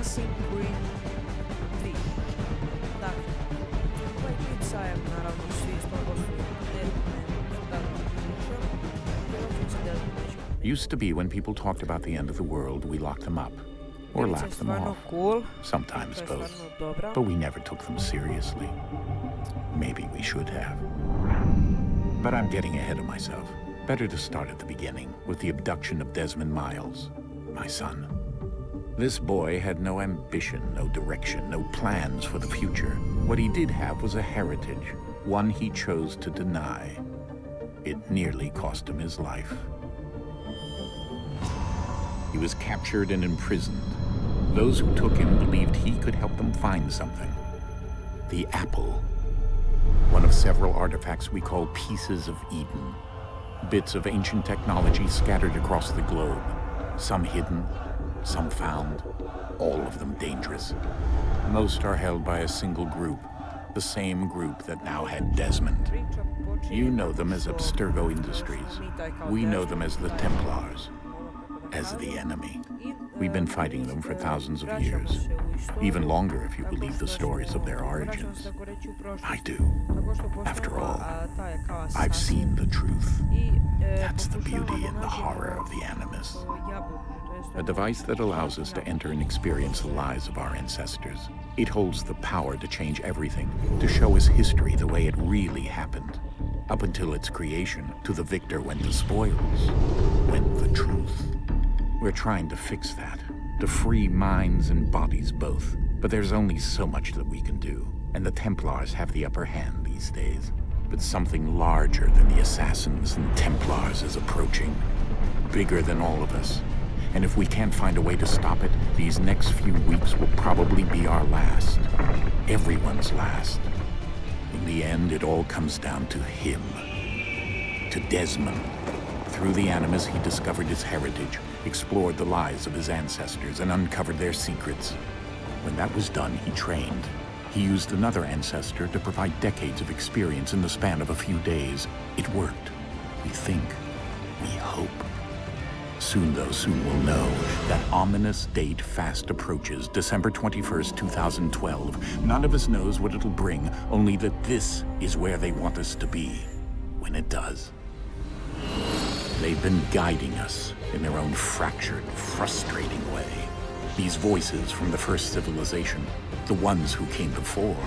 Assassin's Creed 3. Dakle, ovaj klip sajem naravno svi 100% Used to be when people talked about the end of the world, we locked them up. Or laughed them off. Cool. Sometimes both. But we never took them seriously. Maybe we should have. But I'm getting ahead of myself. Better to start at the beginning, with the abduction of Desmond Miles, my son. This boy had no ambition, no direction, no plans for the future. What he did have was a heritage, one he chose to deny. It nearly cost him his life. He was captured and imprisoned. Those who took him believed he could help them find something. The apple. One of several artifacts we call pieces of Eden. Bits of ancient technology scattered across the globe. Some hidden, some found, all of them dangerous. Most are held by a single group, the same group that now had Desmond. You know them as Abstergo Industries. We know them as the Templars, as the enemy. We've been fighting them for thousands of years, even longer if you believe the stories of their origins. I do. After all, I've seen the truth. That's the beauty and the horror of the Animus. A device that allows us to enter and experience the lives of our ancestors. It holds the power to change everything, to show us history the way it really happened. Up until its creation, to the victor went the spoils, went the truth. We're trying to fix that, to free minds and bodies both. But there's only so much that we can do, and the Templars have the upper hand these days. But something larger than the Assassins and Templars is approaching, bigger than all of us. And if we can't find a way to stop it, these next few weeks will probably be our last. Everyone's last. In the end, it all comes down to him. To Desmond. Through the Animus, he discovered his heritage, explored the lives of his ancestors, and uncovered their secrets. When that was done, he trained. He used another ancestor to provide decades of experience in the span of a few days. It worked. We think. We hope. Soon, though, soon we'll know. That ominous date fast approaches, December 21st, 2012. None of us knows what it'll bring, only that this is where they want us to be, when it does. They've been guiding us in their own fractured, frustrating way. These voices from the first civilization, the ones who came before,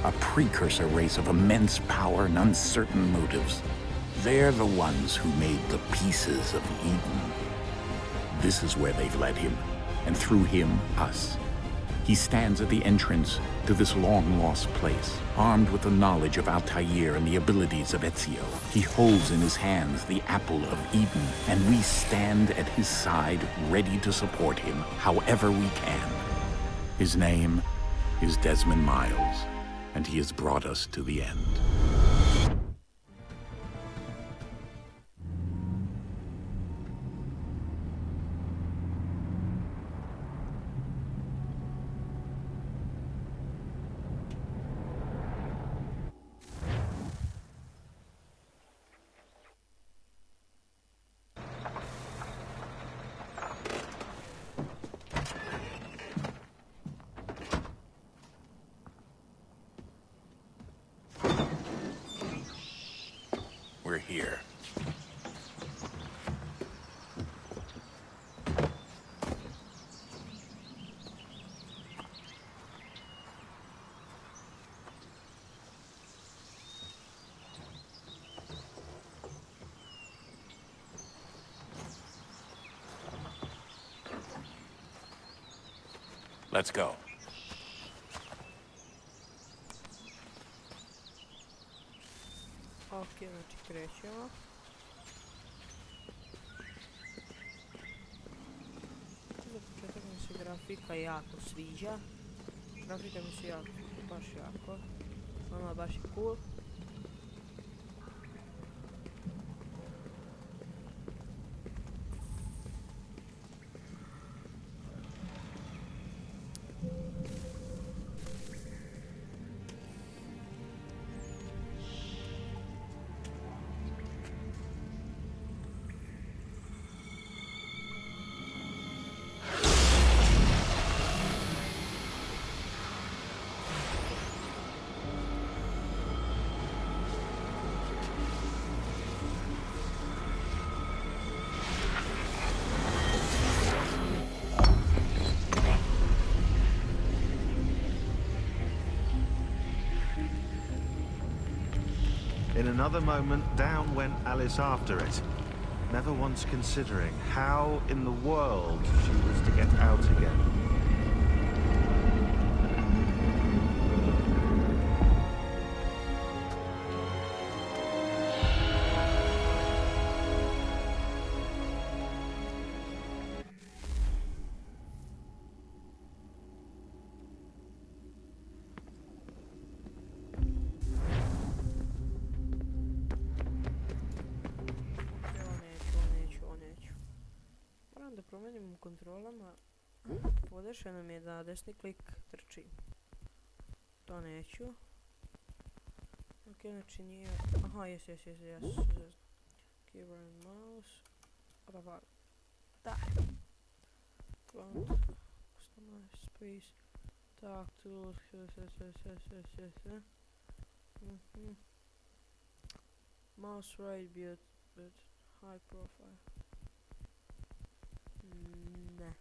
a precursor race of immense power and uncertain motives. They're the ones who made the pieces of Eden. This is where they've led him, and through him, us. He stands at the entrance to this long-lost place, armed with the knowledge of Altair and the abilities of Ezio. He holds in his hands the apple of Eden, and we stand at his side, ready to support him however we can. His name is Desmond Miles, and he has brought us to the end. We're here. Let's go. Ok, znači krećemo. Za početak mi se grafika jako sviđa. Grafika mi se jako, baš jako. Ono baš je cool. another moment, down went Alice after it, never once considering how in the world she was to get out again. Moram da promenim u kontrolama. Podešeno mi je da desni klik trči. To neću. Ok, znači nije... Aha, yes. Keyboard and mouse. Oda da. Front. Customize space. Tak, tools. Mouse right but high profile. Ne.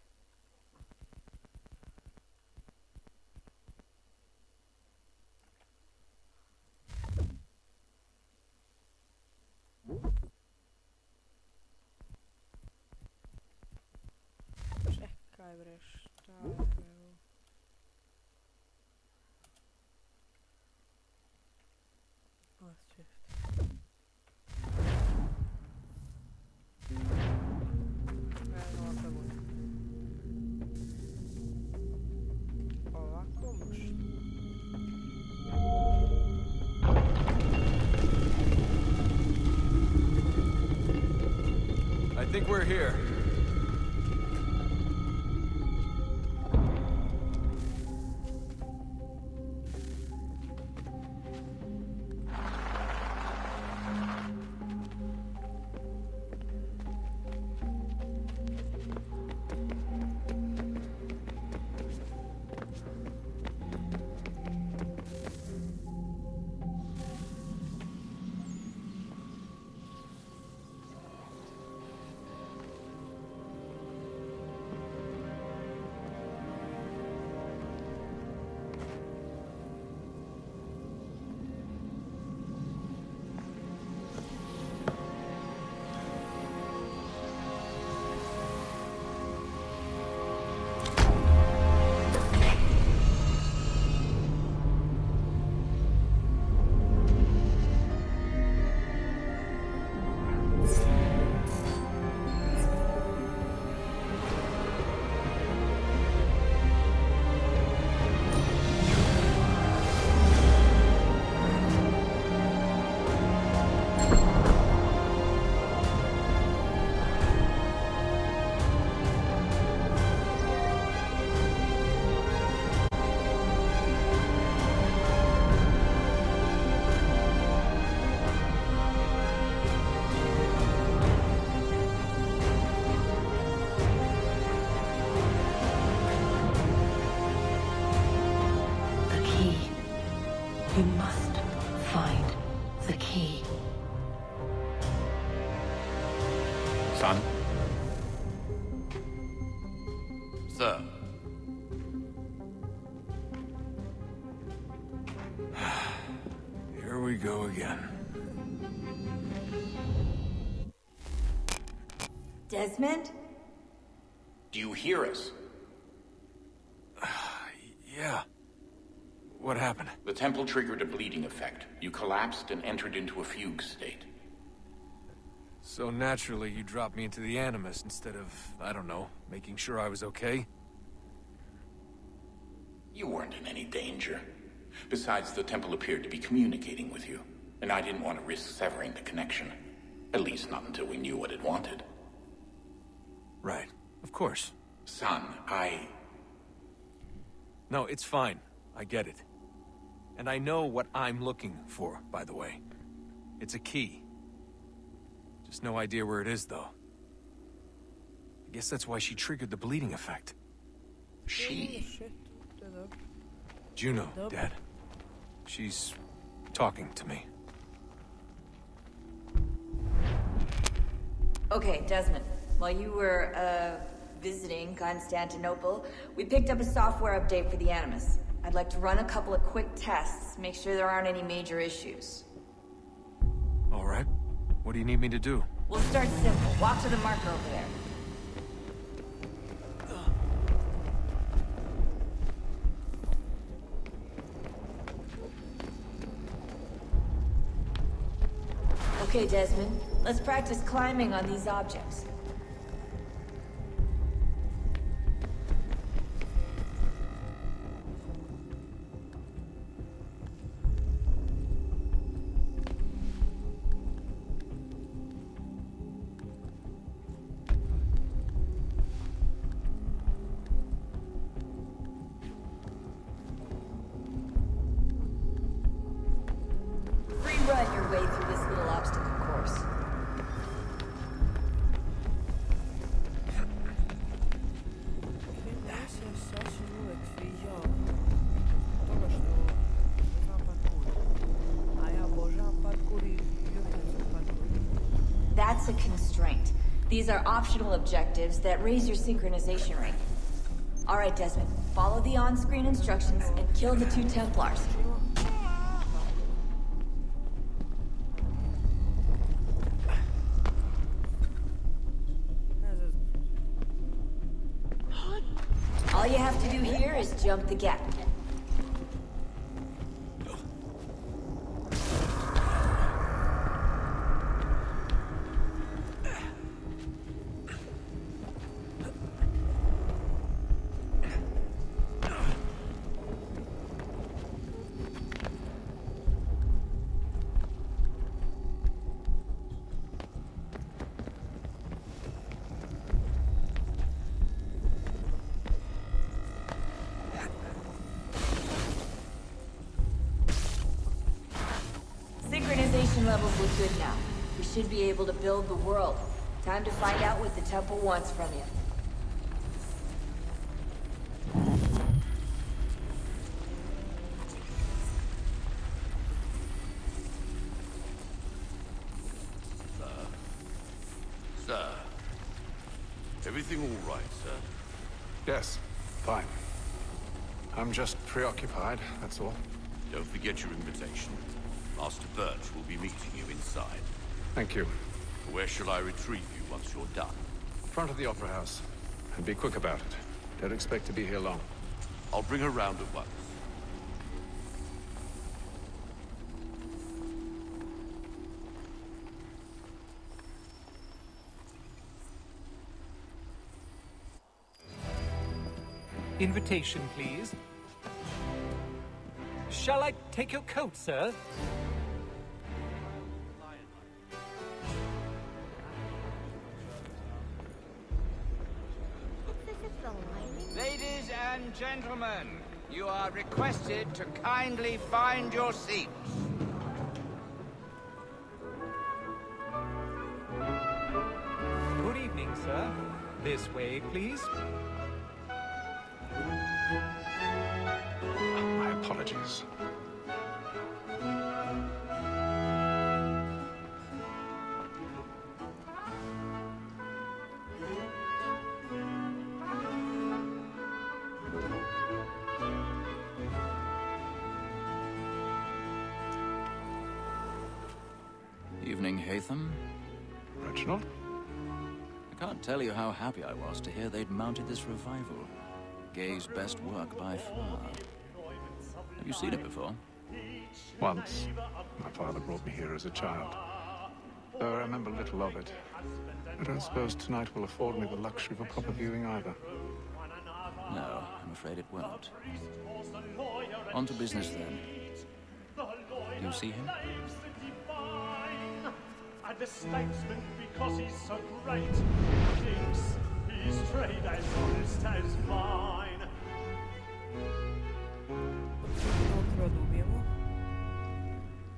Čekaj bre, šta je ovo? Ovako može. I think we're here. You must find the key. Son? Sir. Here we go again. Desmond? Do you hear us? Yeah. What happened? The temple triggered a bleeding effect. You collapsed and entered into a fugue state. So naturally, you dropped me into the Animus instead of, I don't know, making sure I was okay? You weren't in any danger. Besides, the temple appeared to be communicating with you, and I didn't want to risk severing the connection. At least not until we knew what it wanted. Right. Of course. Son, No, it's fine. I get it. And I know what I'm looking for, by the way. It's a key. Just no idea where it is, though. I guess that's why she triggered the bleeding effect. She? Juno, Dad. She's talking to me. Okay, Desmond. While you were, visiting Constantinople, we picked up a software update for the Animus. I'd like to run a couple of quick tests, make sure there aren't any major issues. What do you need me to do? We'll start simple. Walk to the marker over there. Okay, Desmond. Let's practice climbing on these objects. Run your way through this little obstacle course. That's a constraint. These are optional objectives that raise your synchronization rate. All right, Desmond. Follow the on-screen instructions and kill the 2 Templars. All you have to do here is jump the gap. Synchronization levels look good now. We should be able to build the world. Time to find out what the temple wants from you. Sir. Everything all right, sir? Yes, fine. I'm just preoccupied, that's all. Don't forget your invitation. Master Birch will be meeting you inside. Thank you. Where shall I retrieve you once you're done? Front of the Opera House. And be quick about it. Don't expect to be here long. I'll bring her round at once. Invitation, please. Shall I take your coat, sir? Ladies and gentlemen, you are requested to kindly find your seats. Good evening, sir. This way, please. My apologies. Evening, Haytham. Reginald? I can't tell you how happy I was to hear they'd mounted this revival. Gay's best work by far. Have you seen it before? Once. My father brought me here as a child. Though I remember little of it. I don't suppose tonight will afford me the luxury of a proper viewing either. No, I'm afraid it won't. On to business then. Do you see him? And the statesman, because he's so great, thinks his trade as honest as mine.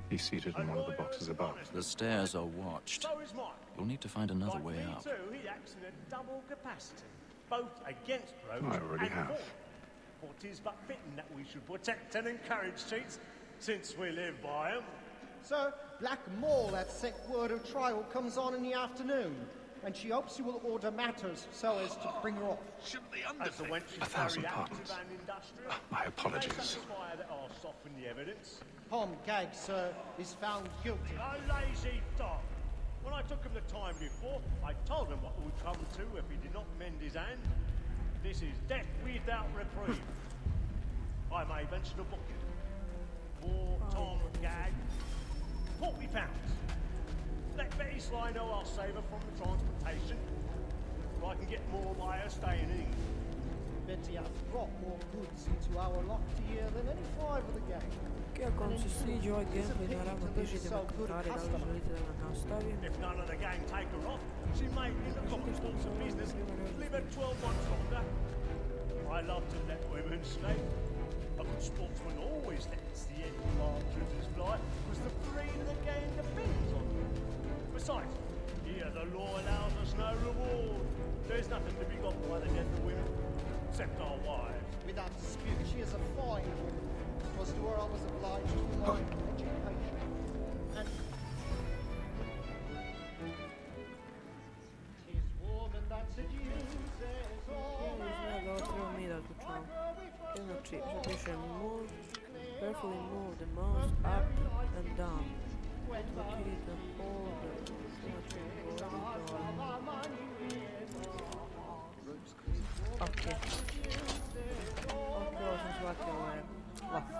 He's seated in one of the boxes above. The stairs are watched. You'll need to find another way up. Too, he acts in a double capacity, both against roads I already and have. for. For 'tis but fitting that we should protect and encourage cheats, since we live by 'em. Sir, Black Mall, that sick word of trial, comes on in the afternoon, and she hopes you will order matters so as to bring her off. Shouldn't the undertake 1,000 pardons. My apologies. that are soften the evidence. Tom Gag, sir, is found guilty. A lazy dog. When I took him the time before, I told him what would come to if he did not mend his hand. This is death without reprieve. I may venture to book it. More Tom gag. £40. Let Betty Sly know I'll save her from the transportation. Or I can get more by her staying in England. Betty has brought more goods into our locked year than any five of the gang. Ako vam se sviđa ovaj gameplay, naravno pišite me komentare da li želite da ga nastavim. If none of the gang take her off, she may in the common course of business live at 12 months longer. I love to let women stay. A good sportsman always lets the end partridges fly, because the breed of the game depends on them. Besides, here the law allows us no reward. There's nothing to be got by the death of women, except our wives. Without dispute, she is a fine woman. It was to her I was obliged to my education. And tis woman that seduces all Izgleda ovo treba mi da odlučamo. Znači, što piše move, carefully move the mouse up and down. Locate the holder. Ok. Ok, ovo sam shvatio, ovo je lako.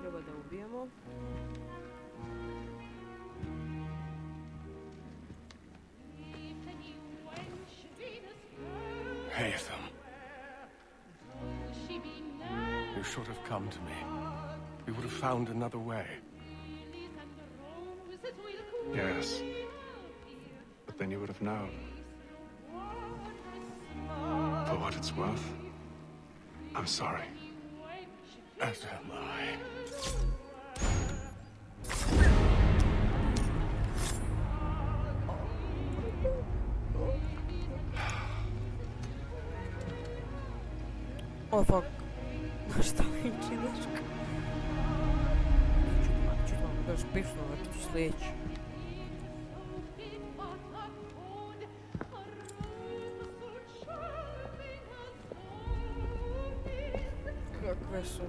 Treba da ubijemo. Haytham. You should have come to me. We would have found another way. Yes. But then you would have known. For what it's worth, I'm sorry. As am I. Oh fuck. Šta mi činaš? Neću vam da spišno, da ću sljedeći. Kakve su?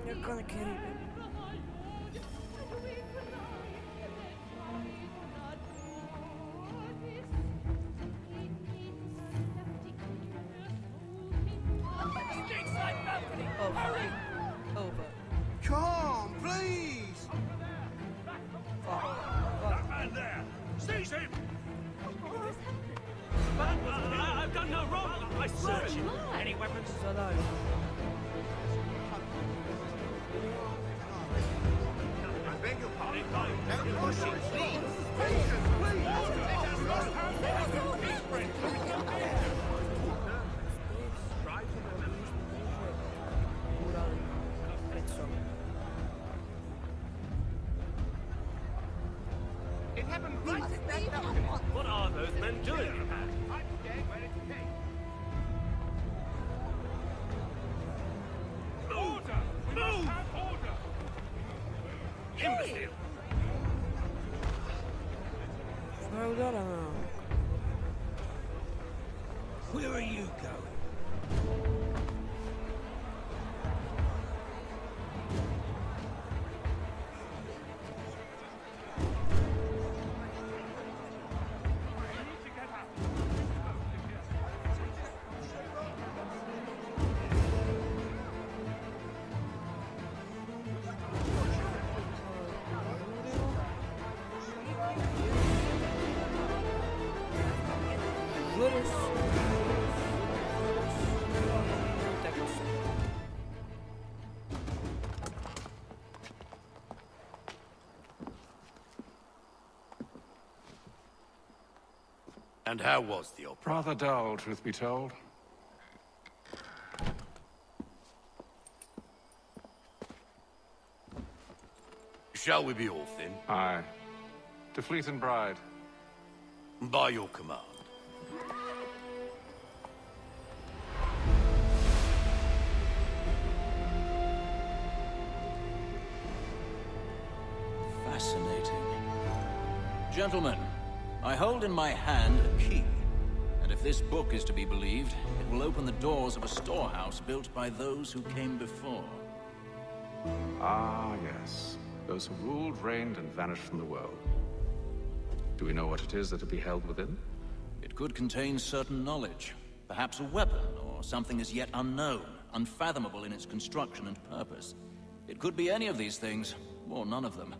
Neka neke ribe. Over. Come, please! That man there! Seize him! I've done no wrong! I search him! Any weapons? I beg your pardon. No pushing, please! Patience, please! It happened right at that time. What are those men doing? I'm dead when it's dead. Order! Move! Order! Imbecile! Where are you going? Glorious. Teklo se. And how was the opera? Rather dull, truth be told. Shall we be off then? Aye. To Fleet and Bride. By your command. Fascinating. Gentlemen, I hold in my hand a key. And if this book is to be believed, it will open the doors of a storehouse built by those who came before. Ah, yes. Those who ruled, reigned, and vanished from the world. Do we know what it is that will be held within? It could contain certain knowledge. Perhaps a weapon, or something as yet unknown, unfathomable in its construction and purpose. It could be any of these things, or none of them.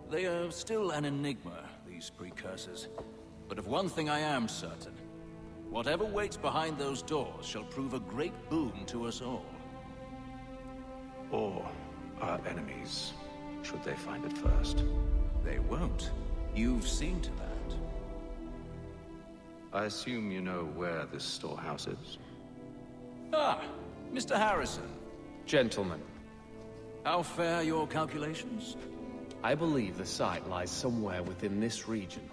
They are still an enigma, these precursors. But of one thing I am certain. Whatever waits behind those doors shall prove a great boon to us all. Or our enemies, should they find it first. They won't. You've seen to that. I assume you know where this storehouse is? Ah, Mr. Harrison. Gentlemen, How fare your calculations? I believe the site lies somewhere within this region.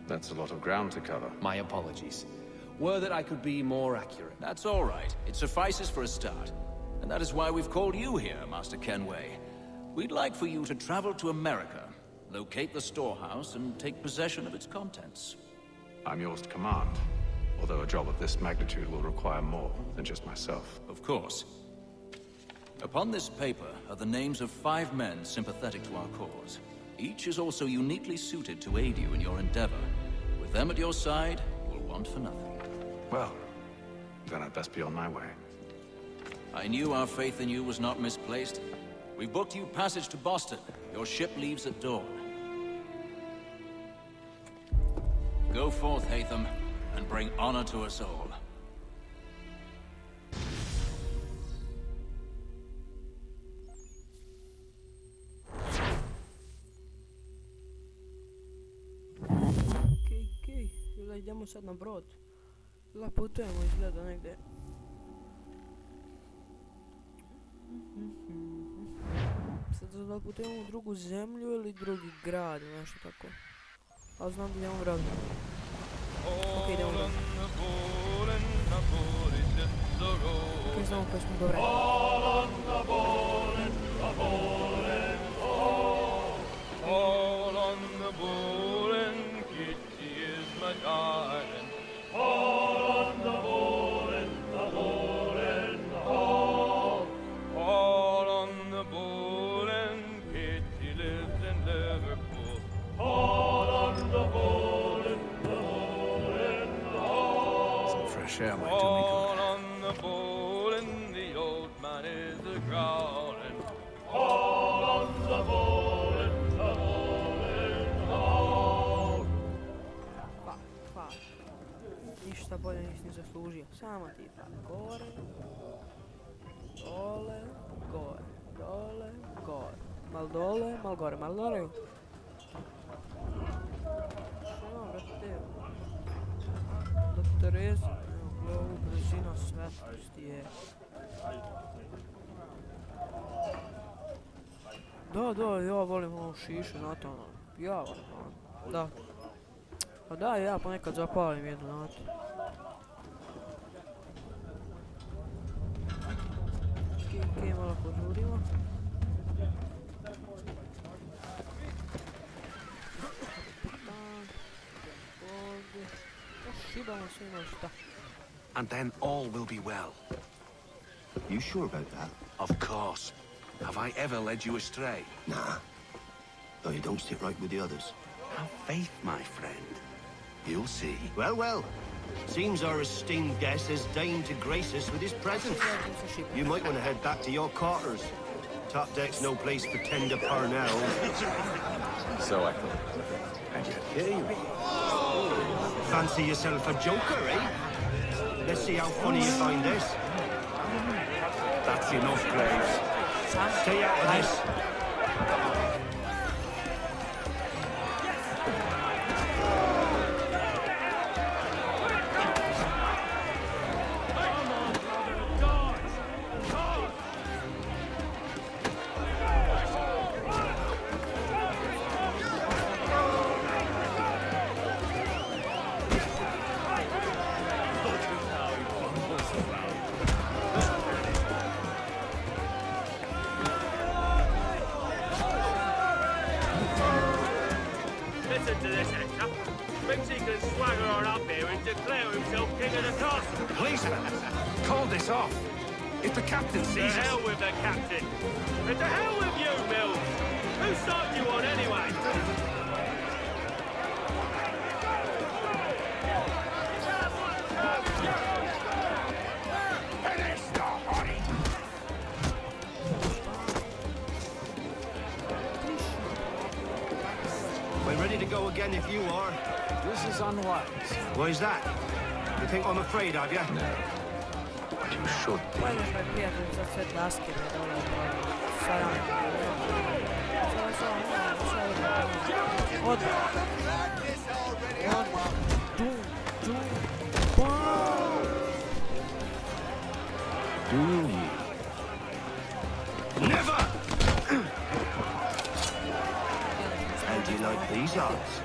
That's a lot of ground to cover. My apologies. Were that I could be more accurate. That's all right. It suffices for a start. And that is why we've called you here, Master Kenway. We'd like for you to travel to America, locate the storehouse, and take possession of its contents. I'm yours to command. Although a job of this magnitude will require more than just myself. Of course. Upon this paper are the names of 5 men sympathetic to our cause. Each is also uniquely suited to aid you in your endeavor. With them at your side, you will want for nothing. Well, then I'd best be on my way. I knew our faith in you was not misplaced. We've booked you passage to Boston. Your ship leaves at dawn. Go forth, Hatham, and bring honor to us all. Idemo sad na brod. Putujemo izgleda negdje. Sad putujemo u drugu zemlju ili drugi grad ili nešto tako. Ali znam da idemo brod. Ok, idemo brod. Ok, znamo koji smo dobre. Darling, all on the all. All on the bowling, Kitty lives in Liverpool. All on the bowling, all. Some fresh air might do me All on the bowling, the old man is a growling. All on the bowling, Ništa bolje nisi ni zaslužio. Samo ti pa gore, dole, gore, dole, gore. Mal dole, mal gore, mal dole. Što brate? Da Tereza, ovu brzina svetlosti je. Da, ja volim ovu šišu na to. Ja volim ono. Da. Pa da, ja ponekad zapalim jednu na to. Ok, malo požurimo. Ovdje. Šibamo se ima šta. And then all will be well. You sure about that? Of course. Have I ever led you astray? Nah. Though you don't sit right with the others. Have faith, my friend. You'll see. Well, well. Seems our esteemed guest has deigned to grace us with his presence. You might want to head back to your quarters. Top deck's no place for tender parnell. So I thought. And yet here you are. Fancy yourself a joker, eh? Let's see how funny you find this. That's enough, Graves. Stay out of this. Listen to this, Hector. Thinks he can swagger on up here and declare himself king of the castle. Please, fellas, call this off. If the captain To sees us... hell with the captain. And to hell with you, Mills. Whose side you on, anyway? We're ready to go again if you are. This is unwise. Why's that? You think I'm afraid of you? No. But you should be. Pojďme prijatelj za sve daske, ne dole. Sajam. Od. Do ye? Never! How do you like these odds?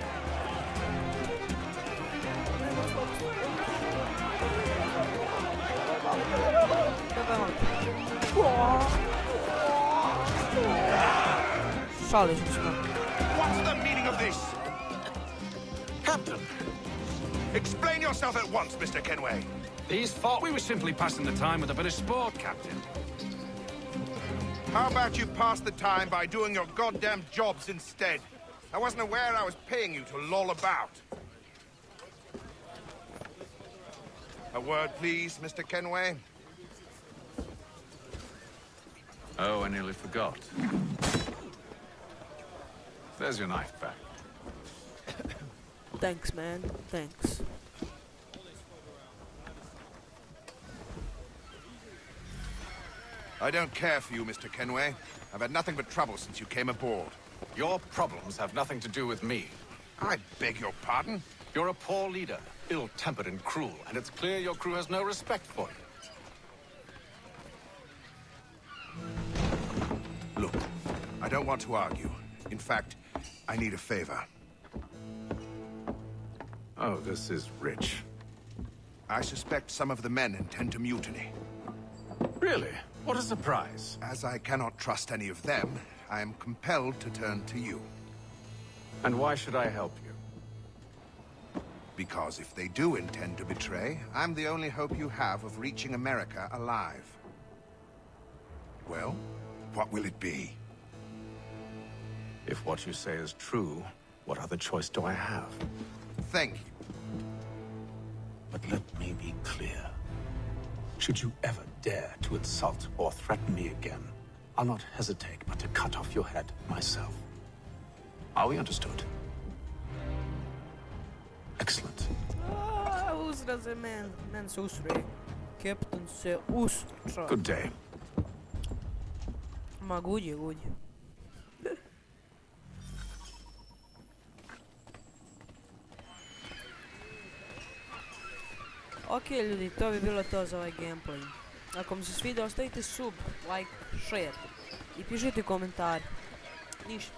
Šalim se. What's the meaning of this? Captain! Explain yourself at once, Mr. Kenway. These thought we were simply passing the time with a bit of sport, Captain. How about you pass the time by doing your goddamn jobs instead? I wasn't aware I was paying you to loll about. A word, please, Mr. Kenway. Oh, I nearly forgot. There's your knife back. Thanks, man. Thanks. I don't care for you, Mr. Kenway. I've had nothing but trouble since you came aboard. Your problems have nothing to do with me. I beg your pardon? You're a poor leader, ill-tempered and cruel, and it's clear your crew has no respect for you. Look, I don't want to argue. In fact, I need a favor. Oh, this is rich. I suspect some of the men intend to mutiny. Really? What a surprise. As I cannot trust any of them, I am compelled to turn to you. And why should I help you? Because if they do intend to betray, I'm the only hope you have of reaching America alive. Well, what will it be? If what you say is true, what other choice do I have? Thank you. But let me be clear. Should you ever dare to insult or threaten me again, I'll not hesitate but to cut off your head myself. Are we understood? Excellent. Uzra se men se usre. Captain se ustra. Good day. Ma gudje. Ok ljudi, to bi bilo to za ovaj gameplay. Ako vam se svidio, ostavite sub, like, share i pišite komentari. Ništa.